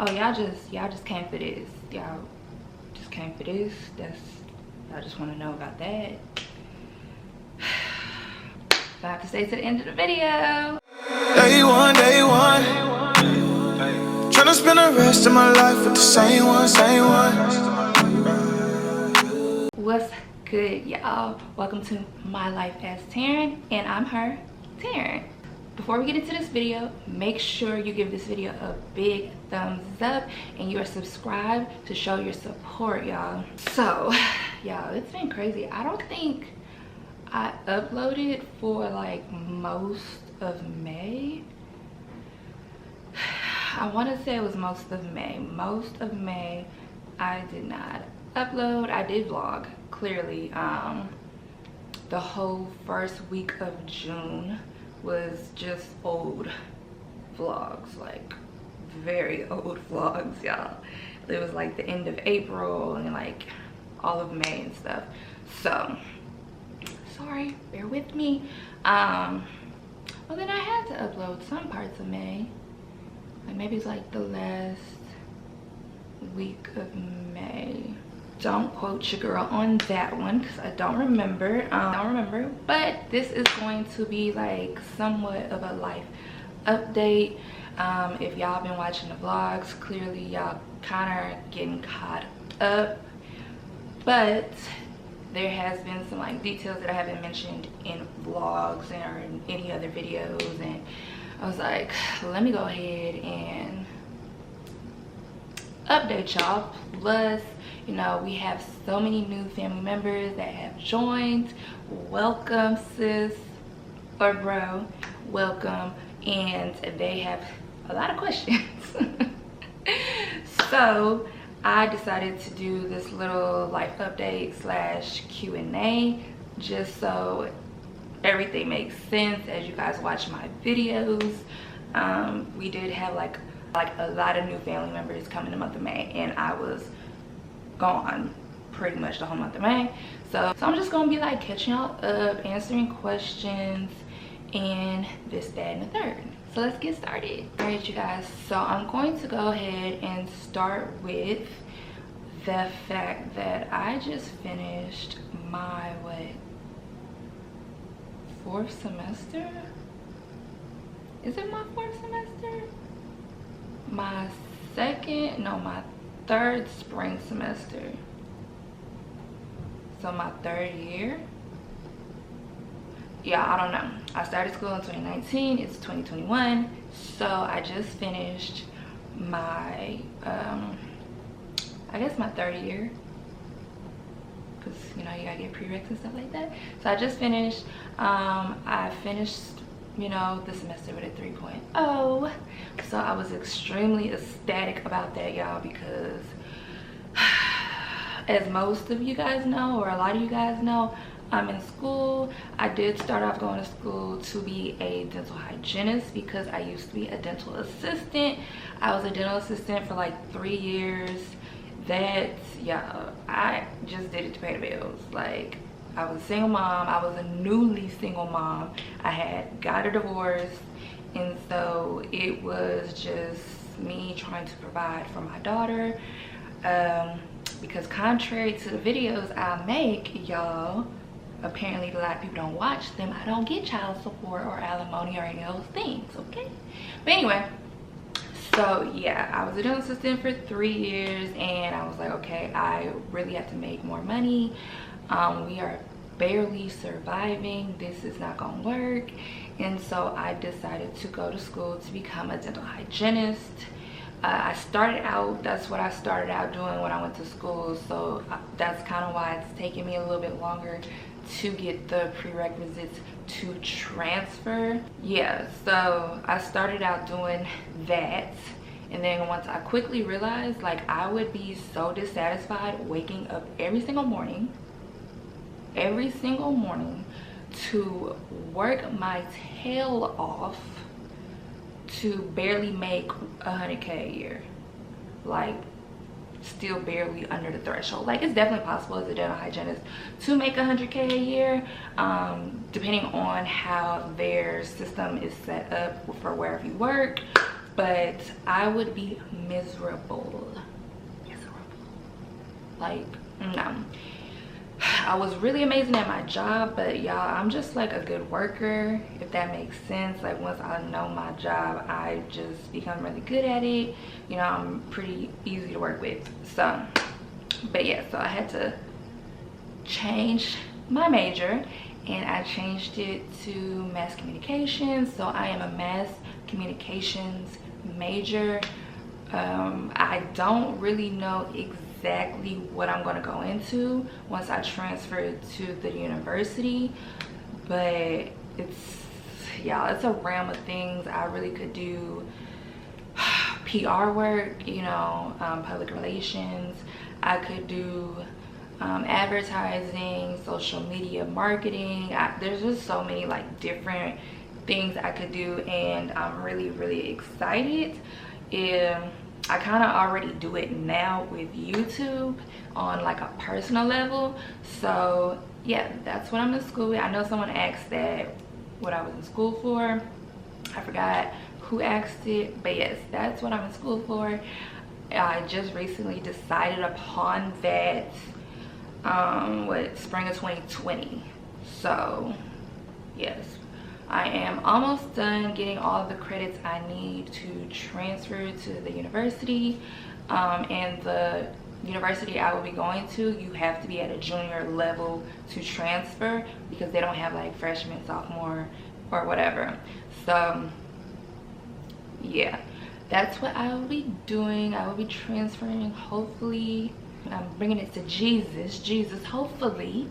Oh, y'all just came for this. Y'all just came for this. Y'all just want to know about that. So I have to stay to the end of the video. Day one, tryna spend the rest of my life with the same one. What's good, y'all? Welcome to My Life as Taryn, and I'm her, Taryn. Before we get into this video, make sure you give this video a big thumbs up and you are subscribed to show your support, y'all. So, y'all, it's been crazy. I don't think I uploaded for like most of May. I want to say it was most of May. Most of May, I did not upload. I did vlog, clearly. The whole first week of June was just old vlogs, like very old vlogs, y'all. It was like the end of April and like all of May and stuff. So sorry, bear with me. Well, then I had to upload some parts of May, like maybe it's like the last week of May. Don't quote your girl on that one because I don't remember. But this is going to be like somewhat of a life update. If y'all been watching the vlogs, clearly y'all kind of getting caught up, but there has been some like details that I haven't mentioned in vlogs or in any other videos, and I was like, let me go ahead and update y'all. Plus, you know, we have so many new family members that have joined. Welcome, sis or bro, welcome. And they have a lot of questions. So I decided to do this little life update / Q&A just so everything makes sense as you guys watch my videos. We did have like a lot of new family members come in the month of May, and I was gone pretty much the whole month of May. So I'm just gonna be like catching y'all up, answering questions, and this, that, and the third. So let's get started. All right, you guys, so I'm going to go ahead and start with the fact that I just finished my fourth semester? Is it my fourth semester? My third spring semester. So my third year. Yeah, I don't know. I started school in 2019. It's 2021. So I just finished my I guess my third year, because you know you gotta get prereqs and stuff like that. So I just finished. I finished, you know, the semester with a 3.0. So I was extremely ecstatic about that, y'all, because as most of you guys know, or a lot of you guys know, I'm in school. I did start off going to school to be a dental hygienist because I used to be a dental assistant. I was a dental assistant for like 3 years. That, yeah, I just did it to pay the bills. Like, I was a single mom. I was a newly single mom. I had got a divorce, and so it was just me trying to provide for my daughter. Because contrary to the videos I make, y'all, apparently a lot of people don't watch them. I don't get child support or alimony or any of those things, okay? But anyway, so yeah, I was a dental assistant for 3 years, and I was like, okay, I really have to make more money. We are barely surviving. This is not gonna work. And so I decided to go to school to become a dental hygienist. That's what I started out doing when I went to school. So that's kind of why it's taking me a little bit longer to get the prerequisites to transfer. Yeah, so I started out doing that, and then once I quickly realized, like, I would be so dissatisfied waking up every single morning to work my tail off to barely make 100K a year. Like, still barely under the threshold. Like, it's definitely possible as a dental hygienist to make 100K a year, depending on how their system is set up for wherever you work. but I would be miserable. Like, no. I was really amazing at my job, but y'all, I'm just like a good worker, if that makes sense. Like, once I know my job, I just become really good at it. You know, I'm pretty easy to work with. So, but yeah, so I had to change my major, and I changed it to mass communications. So I am a mass communications major. I don't really know exactly what I'm going to go into once I transfer to the university, but it's, y'all, it's a realm of things. I really could do PR work, you know, public relations. I could do advertising, social media marketing. There's just so many like different things I could do, and I'm really excited. I kind of already do it now with YouTube on like a personal level. So yeah, that's what I'm in school with. I know someone asked that what I was in school for. I forgot who asked it, but yes, that's what I'm in school for. I just recently decided upon that spring of 2020. So yes, I am almost done getting all of the credits I need to transfer to the university. And the university I will be going to, you have to be at a junior level to transfer, because they don't have like freshman, sophomore, or whatever. So yeah, that's what I will be doing. I will be transferring, hopefully. I'm bringing it to Jesus. Jesus hopefully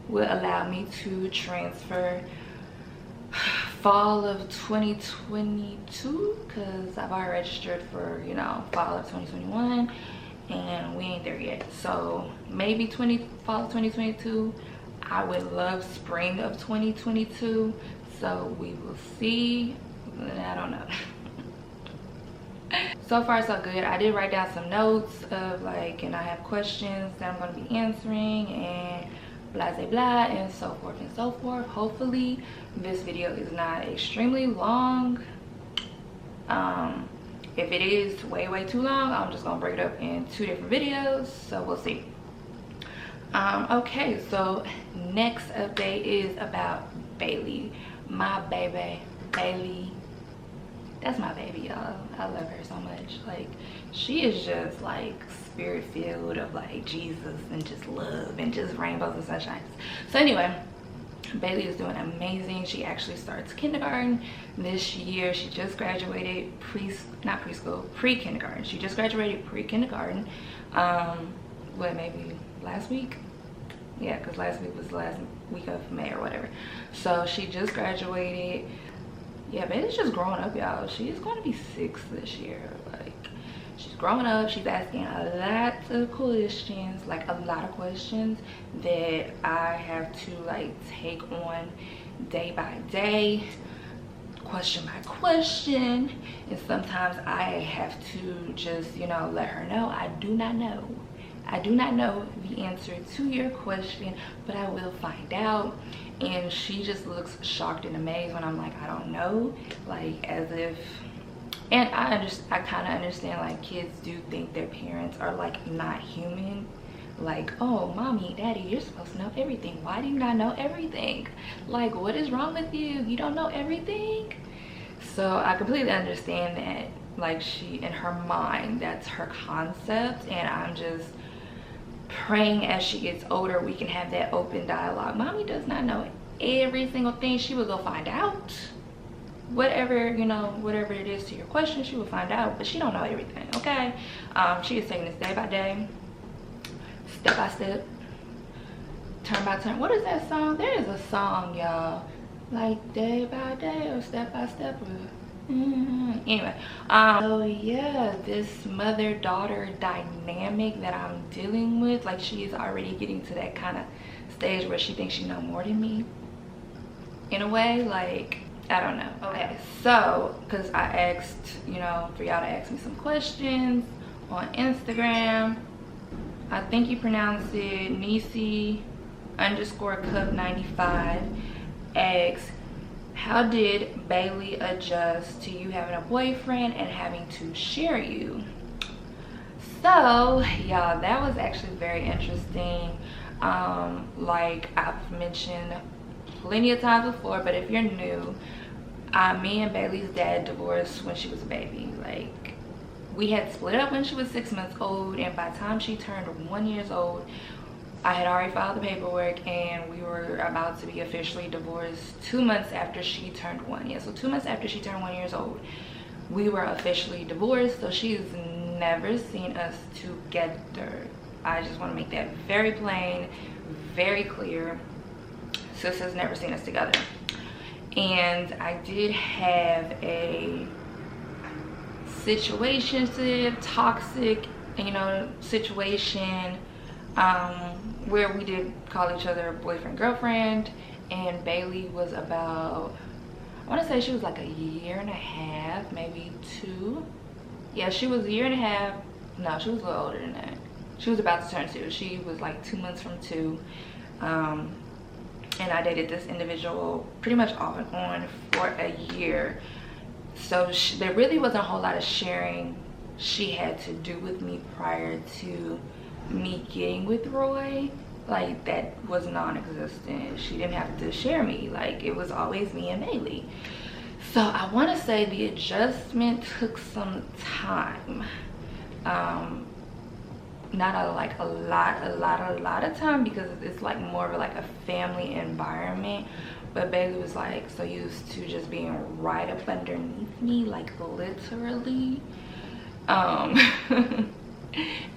will allow me to transfer fall of 2022, because I've already registered for, you know, fall of 2021, and we ain't there yet. So maybe fall of 2022. I would love spring of 2022, so we will see. I don't know. So far so good. I did write down some notes of like, and I have questions that I'm going to be answering, and blah blah blah, and so forth and so forth. Hopefully this video is not extremely long. If it is way too long, I'm just gonna break it up in 2 different videos, so we'll see. Okay, so next update is about Bailey, my baby. Bailey, that's my baby, y'all. I love her so much. Like, she is just like spirit filled of like Jesus and just love and just rainbows and sunshines. So anyway, Bailey is doing amazing. She actually starts kindergarten this year. She just graduated pre-kindergarten. She just graduated pre-kindergarten. What, maybe last week? Yeah, because last week was the last week of May or whatever. So she just graduated. Yeah, Bailey's just growing up, y'all. She's going to be 6 this year. Like, she's growing up. She's asking a lot of questions, like a lot of questions that I have to like take on day by day, question by question. And sometimes I have to just, you know, let her know I do not know. I do not know the answer to your question, but I will find out. And she just looks shocked and amazed when I'm like, I don't know, like as if, and I kind of understand, like, kids do think their parents are like not human. Like, oh, mommy, daddy, you're supposed to know everything. Why do you not know everything? Like, what is wrong with you? You don't know everything? So I completely understand that. Like, she, in her mind, that's her concept, and I'm just praying as she gets older we can have that open dialogue. Mommy does not know every single thing. She will go find out. Whatever, you know, whatever it is to your question, she will find out, but she don't know everything, okay? She is taking this day by day, step by step, turn by turn. What is that song? There is a song, y'all, like day by day or step by step, or anyway, so yeah, this mother-daughter dynamic that I'm dealing with, like, she is already getting to that kind of stage where she thinks she knows more than me, in a way. Like, I don't know. Okay, so because I asked, you know, for y'all to ask me some questions on Instagram. I think you pronounce it Nisi _cup95 asks, How did Bailey adjust to you having a boyfriend and having to share you? So y'all, that was actually very interesting. Like I've mentioned plenty of times before, but if you're new, me and Bailey's dad divorced when she was a baby. Like, we had split up when she was 6 months old, and by the time she turned 1 year old, I had already filed the paperwork, and we were about to be officially divorced 2 months after she turned 1. Yeah, so 2 months after she turned 1 year old, we were officially divorced. So she's never seen us together. I just want to make that very plain, very clear. Sis has never seen us together. And I did have a situationship, toxic, situation where we did call each other boyfriend, girlfriend. And Bailey was about, I want to say she was like a year and a half, maybe 2. Yeah, she was a year and a half. No, she was a little older than that. She was about to turn 2. She was like 2 months from 2. And I dated this individual pretty much off and on for a year. So there really wasn't a whole lot of sharing she had to do with me prior to me getting with Roy. Like, that was non-existent. She didn't have to share me. Like, it was always me and Bailey. So I want to say the adjustment took some time. Not a lot of time, because it's like more of like a family environment. But Bailey was like so used to just being right up underneath me, like literally.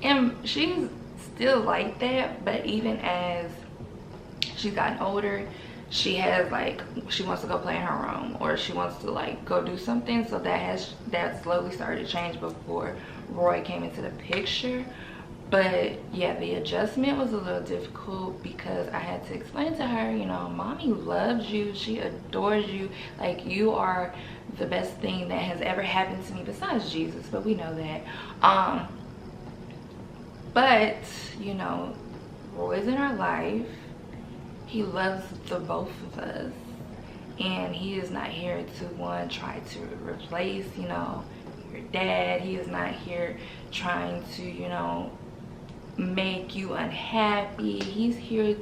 And she's still like that, but even as she's gotten older, she has like, she wants to go play in her room, or she wants to like go do something. So that slowly started to change before Roy came into the picture. But yeah, the adjustment was a little difficult because I had to explain to her, mommy loves you, she adores you, like you are the best thing that has ever happened to me besides Jesus, but we know that. But Roy's in our life. He loves the both of us, and he is not here to try to replace your dad. He is not here trying to make you unhappy. He's here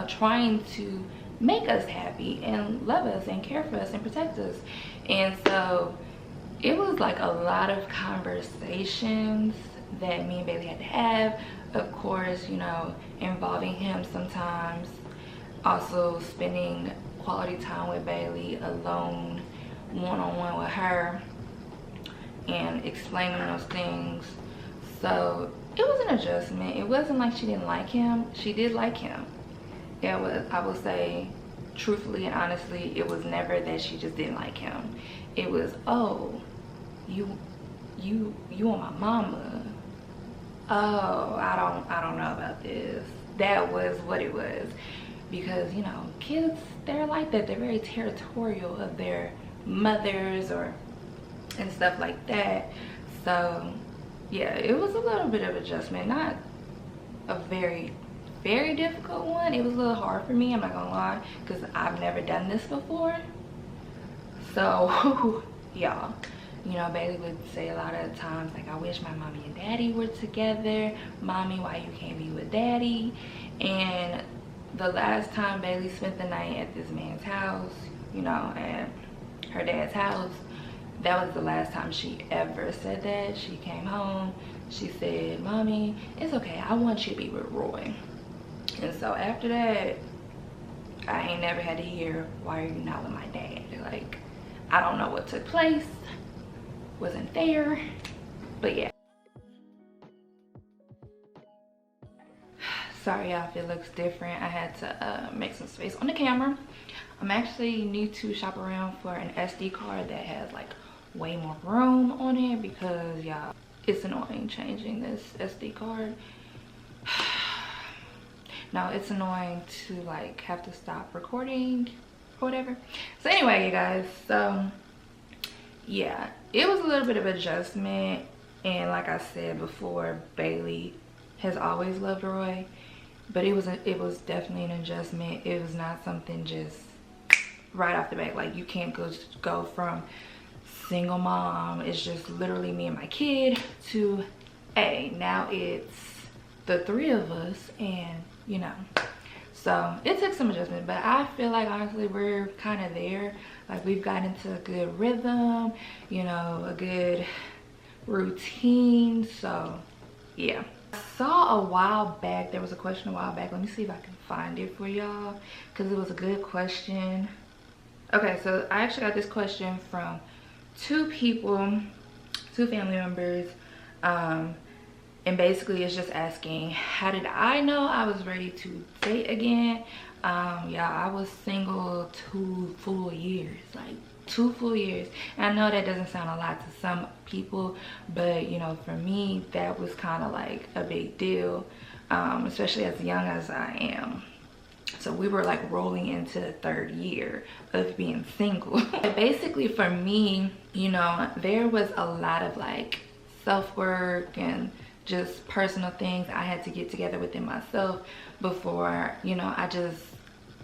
trying to make us happy and love us and care for us and protect us. And so it was like a lot of conversations that me and Bailey had to have, of course, involving him sometimes, also spending quality time with Bailey alone, one-on-one with her, and explaining those things. So it was an adjustment. It wasn't like she didn't like him. She did like him. It was, I will say truthfully and honestly, it was never that she just didn't like him. It was, oh, you want my mama. Oh, I don't know about this. That was what it was. Because kids, they're like that. They're very territorial of their mothers and stuff like that. So yeah, it was a little bit of adjustment. Not a very difficult one. It was a little hard for me, I'm not gonna lie, because I've never done this before. So y'all, Bailey would say a lot of times, like, I wish my mommy and daddy were together. Mommy, why you can't be with daddy? And the last time Bailey spent the night at this man's house, at her dad's house, that was the last time she ever said that. She came home, she said, mommy, it's okay, I want you to be with Roy. And so after that, I ain't never had to hear, why are you not with my dad? Like, I don't know what took place, wasn't there, but yeah. Sorry y'all if it looks different. I had to make some space on the camera. I'm actually need to shop around for an SD card that has like way more room on it, because y'all, it's annoying changing this SD card. No, it's annoying to like have to stop recording or whatever. So anyway, you guys, so yeah, it was a little bit of adjustment. And like I said before, Bailey has always loved Roy, but it was definitely an adjustment. It was not something just right off the bat. Like, you can't go from single mom, it's just literally me and my kid, to now it's the 3 of us, and you know, so it took some adjustment, but I feel like honestly we're kind of there. Like, we've gotten into a good rhythm, you know, a good routine. So yeah, I saw a while back, there was a question a while back, let me see if I can find it for y'all, because it was a good question. Okay, so I actually got this question from 2 people, 2 family members, and basically it's just asking, how did I know I was ready to date again? Yeah, I was single 2 full years, like 2 full years. And I know that doesn't sound a lot to some people, but you know, for me, that was kind of like a big deal, especially as young as I am. So we were like rolling into the 3rd year of being single. Basically for me, you know, there was a lot of like self-work and just personal things I had to get together within myself before, you know, I just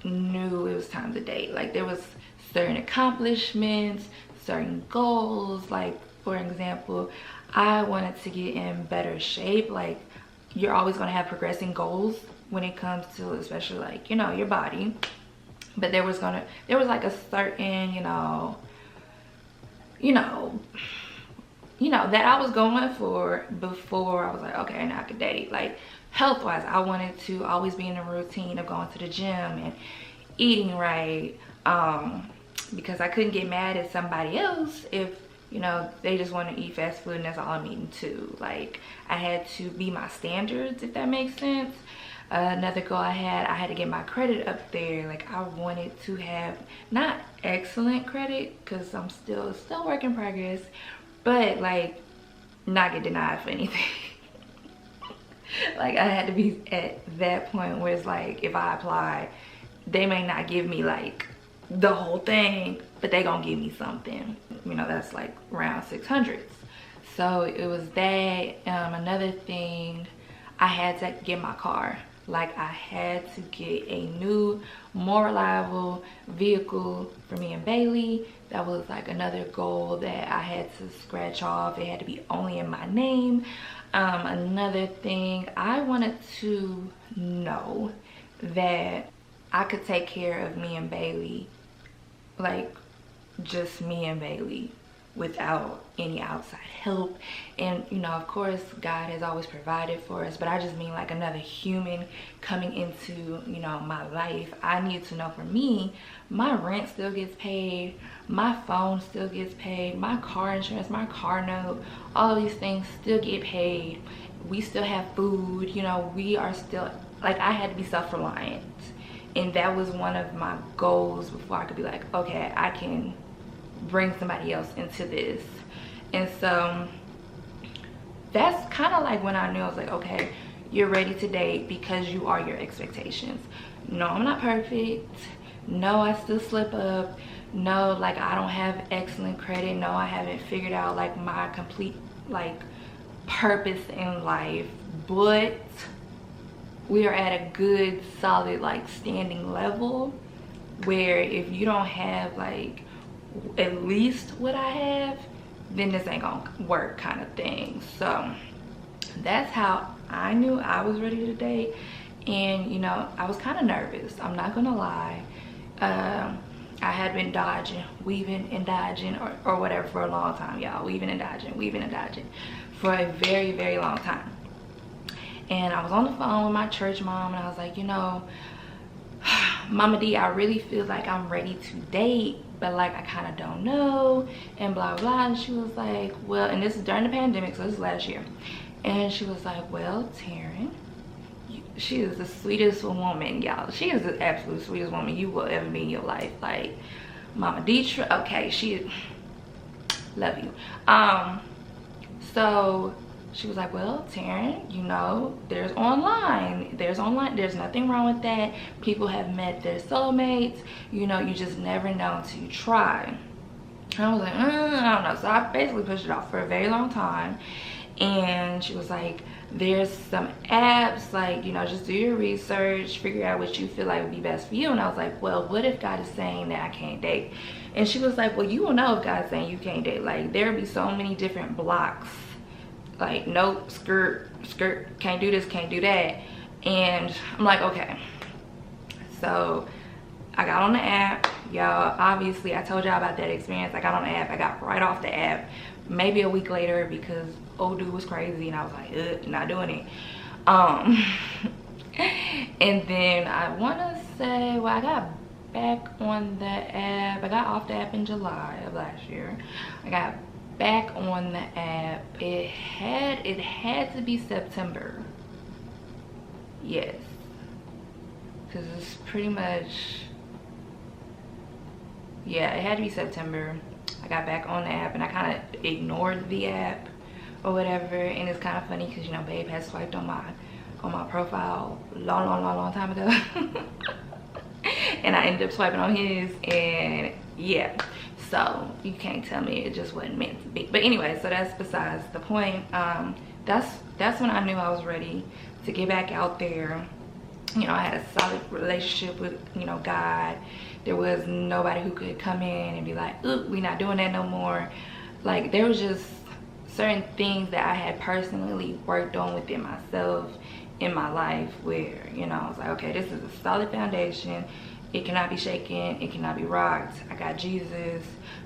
knew it was time to date. Like, there was certain accomplishments, certain goals. Like, for example, I wanted to get in better shape. Like, you're always going to have progressing goals when it comes to, especially like, you know, your body. But there was like a certain, you know, that I was going for before I was like, okay, now I could date. Like, health wise, I wanted to always be in a routine of going to the gym and eating right, because I couldn't get mad at somebody else if, you know, they just want to eat fast food and that's all I'm eating too. Like, I had to be my standards, if that makes sense. Another goal I had to get my credit up there. Like, I wanted to have not excellent credit, because I'm still work in progress, but like not get denied for anything. Like, I had to be at that point where it's like, if I apply, they may not give me like the whole thing, but they gonna give me something, you know, that's like around 600s. So it was that. Another thing, I had to get my car. Like, I had to get a new, more reliable vehicle for me and Bailey. That was like another goal that I had to scratch off. It had to be only in my name. Another thing, I wanted to know that I could take care of me and Bailey, like just me and Bailey, without any outside help. And you know, of course, God has always provided for us, but I just mean like another human coming into, you know, my life. I need to know, for me, my rent still gets paid, my phone still gets paid, my car insurance, my car note, all these things still get paid. We still have food, you know, we are still, like, I had to be self-reliant. And that was one of my goals before I could be like, okay, I can bring somebody else into this. And so that's kind of like when I knew I was like, okay, you're ready to date, because you are your expectations. No, I'm not perfect. No, I still slip up. No, like, I don't have excellent credit. No, I haven't figured out like my complete like purpose in life, but we are at a good solid like standing level where if you don't have like at least what I have, then this ain't gonna work, kind of thing. So that's how I knew I was ready to date. And you know, I was kind of nervous, I'm not gonna lie. I had been dodging, weaving and dodging, or whatever, for a long time, y'all. Weaving and dodging for a very, very long time. And I was on the phone with my church mom, and I was like, you know, Mama D, I really feel like I'm ready to date, but like I kind of don't know, and blah blah. And she was like, well, and this is during the pandemic, so this is last year. And she was like, well, Taryn, she is the sweetest woman, y'all. She is the absolute sweetest woman you will ever meet in your life. Like, Mama D, okay, she love you. So she was like, well, Taryn, you know, there's nothing wrong with that. People have met their soulmates, you know, you just never know until you try. And I was like, I don't know. So I basically pushed it off for a very long time. and she was like, there's some apps, like, you know, just do your research, figure out what you feel like would be best for you. And I was like, well, what if God is saying that I can't date? And she was like, well, you will know if God's saying you can't date. Like, there'll be so many different blocks, like, nope, skirt, can't do this, can't do that. And I'm like, okay. So I got on the app, y'all. Obviously, I told y'all about that experience. I got on the app, I got right off the app maybe a week later because old dude was crazy, and I was like, ugh, not doing it. And then I want to say, well, I got back on the app. I got off the app in July of last year. I got back on the app. It had to be September. Yes, because it's pretty much, yeah, it had to be September. I got back on the app and I kind of ignored the app or whatever. And it's kind of funny because, you know, babe had swiped on my profile long time ago. And I ended up swiping on his, and yeah, so you can't tell me it just wasn't meant to be. But anyway, so that's besides the point. That's when I knew I was ready to get back out there. You know, I had a solid relationship with, you know, God. There was nobody who could come in and be like, oop, we're not doing that no more. Like, there was just certain things that I had personally worked on within myself in my life where, you know, I was like, okay, this is a solid foundation. It cannot be shaken, it cannot be rocked. I got Jesus,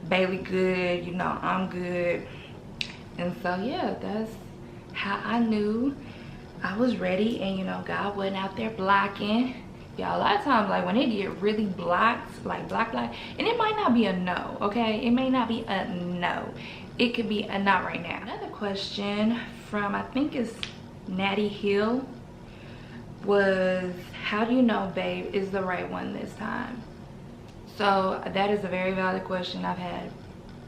Bailey good, you know, I'm good. And so yeah, that's how I knew I was ready. And you know, God wasn't out there blocking. Y'all, a lot of times, like, when it get really blocked, like block, and it might not be a no, okay? It may not be a no. It could be a not right now. Another question from, I think it's Natty Hill, was, how do you know babe is the right one this time? So that is a very valid question. I've had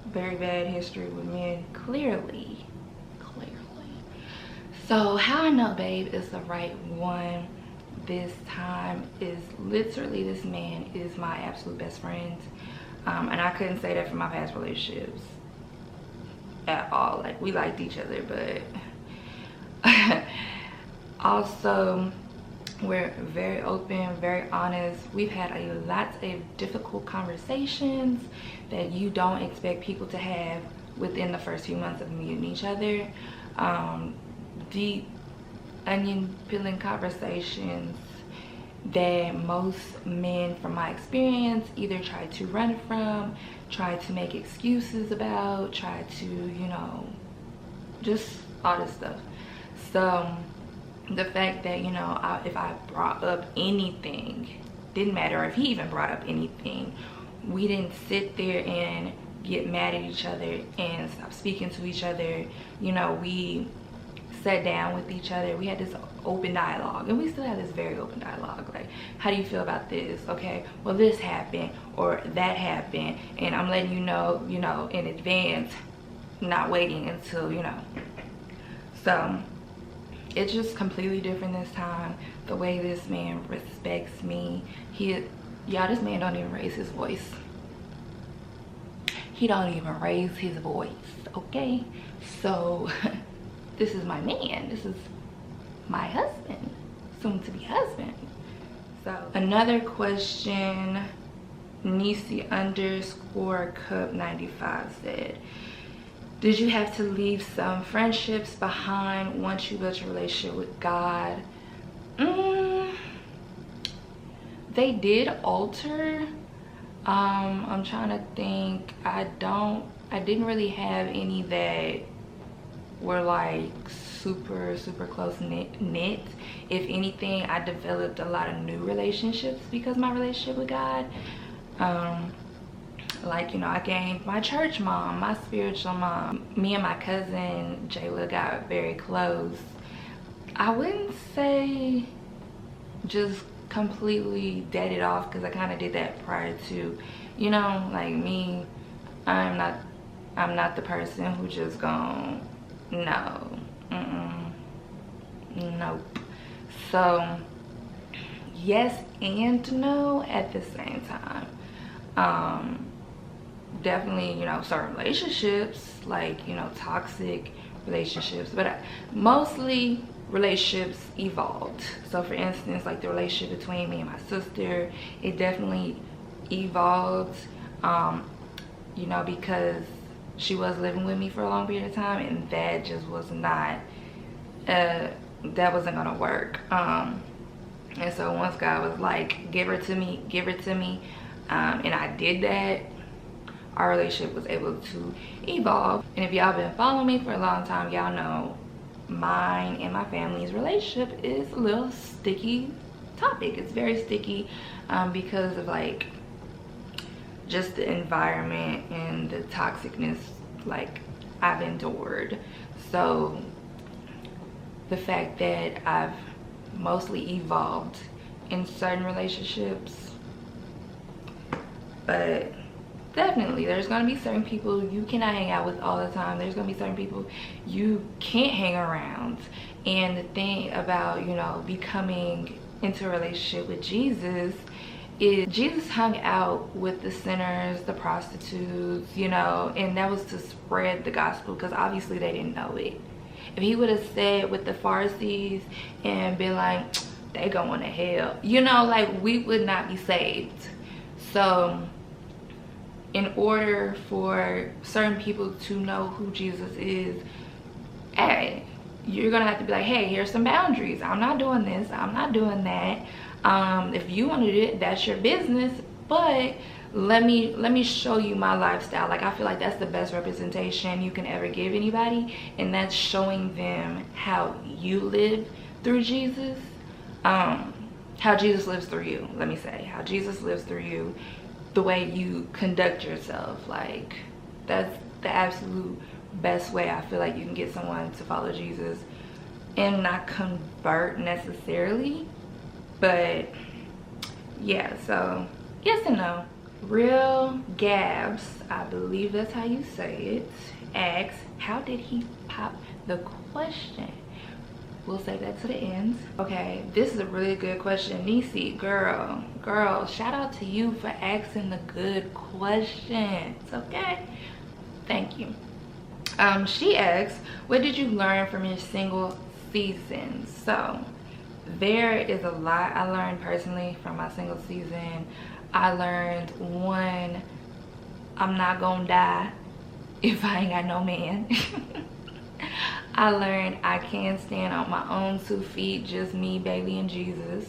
very bad history with men, clearly. So how I know babe is the right one this time is literally, this man is my absolute best friend. And I couldn't say that for my past relationships at all. Like, we liked each other, but also we're very open, very honest. We've had a lot of difficult conversations that you don't expect people to have within the first few months of meeting each other. Deep onion peeling conversations that most men, from my experience, either try to run from, try to make excuses about, try to, you know, just all this stuff. So the fact that, you know, if I brought up anything, didn't matter if he even brought up anything, we didn't sit there and get mad at each other and stop speaking to each other. You know, we sat down with each other. We had this open dialogue, and we still have this very open dialogue. Like, how do you feel about this? Okay, well, this happened or that happened, and I'm letting you know, in advance, not waiting until, you know. So it's just completely different this time. The way this man respects me. Y'all, this man don't even raise his voice. He don't even raise his voice, okay? So this is my man. This is my husband, soon to be husband. So another question, Nisi _ cup 95 said, did you have to leave some friendships behind once you built your relationship with God? They did alter. I'm trying to think. I didn't really have any that were like super close knit. If anything, I developed a lot of new relationships because of my relationship with God. Like, you know, I gained my church mom, my spiritual mom. Me and my cousin Jayla got very close. I wouldn't say just completely dead it off, because I kind of did that prior to, you know, like me, I'm not the person who just gone, no, nope. So yes and no at the same time. Definitely, you know, certain relationships, like, you know, toxic relationships, but mostly relationships evolved. So for instance, like the relationship between me and my sister, it definitely evolved, you know, because she was living with me for a long period of time, and that just was not, that wasn't gonna work. And so once God was like, give her to me, give her to me, and I did that, our relationship was able to evolve. And if y'all been following me for a long time, y'all know mine and my family's relationship is a little sticky topic. It's very sticky because of like just the environment and the toxicness like I've endured. So the fact that I've mostly evolved in certain relationships, but definitely there's gonna be certain people you cannot hang out with all the time. There's gonna be certain people you can't hang around. And the thing about, you know, becoming into a relationship with Jesus is Jesus hung out with the sinners, the prostitutes, you know, and that was to spread the gospel, because obviously they didn't know it. If he would have stayed with the Pharisees and been like, they going to hell, you know, like we would not be saved. So in order for certain people to know who Jesus is, hey, you're gonna have to be like, hey, here's some boundaries. I'm not doing this, I'm not doing that. If you want to do it, that's your business, but let me show you my lifestyle. Like, I feel like that's the best representation you can ever give anybody, and that's showing them how you live through Jesus, how Jesus lives through you. Let me say how Jesus lives through you, the way you conduct yourself. Like, that's the absolute best way I feel like you can get someone to follow Jesus and not convert necessarily. But yeah, so yes and no. Real Gabs, I believe that's how you say it, asks, how did he pop the question? We'll save that to the end. Okay, this is a really good question. Nisi, girl, shout out to you for asking the good questions, okay? Thank you. She asks, what did you learn from your single season? So there is a lot I learned personally from my single season. I learned, one, I'm not gonna die if I ain't got no man. I learned I can stand on my own 2 feet, just me, baby, and Jesus.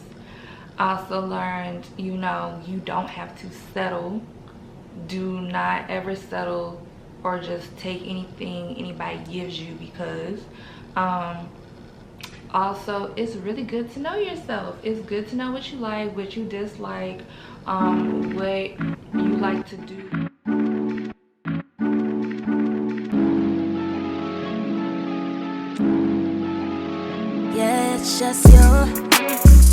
I also learned, you know, you don't have to settle. Do not ever settle or just take anything anybody gives you, because also it's really good to know yourself. It's good to know what you like, what you dislike, what you like to do. Yeah, it's just you.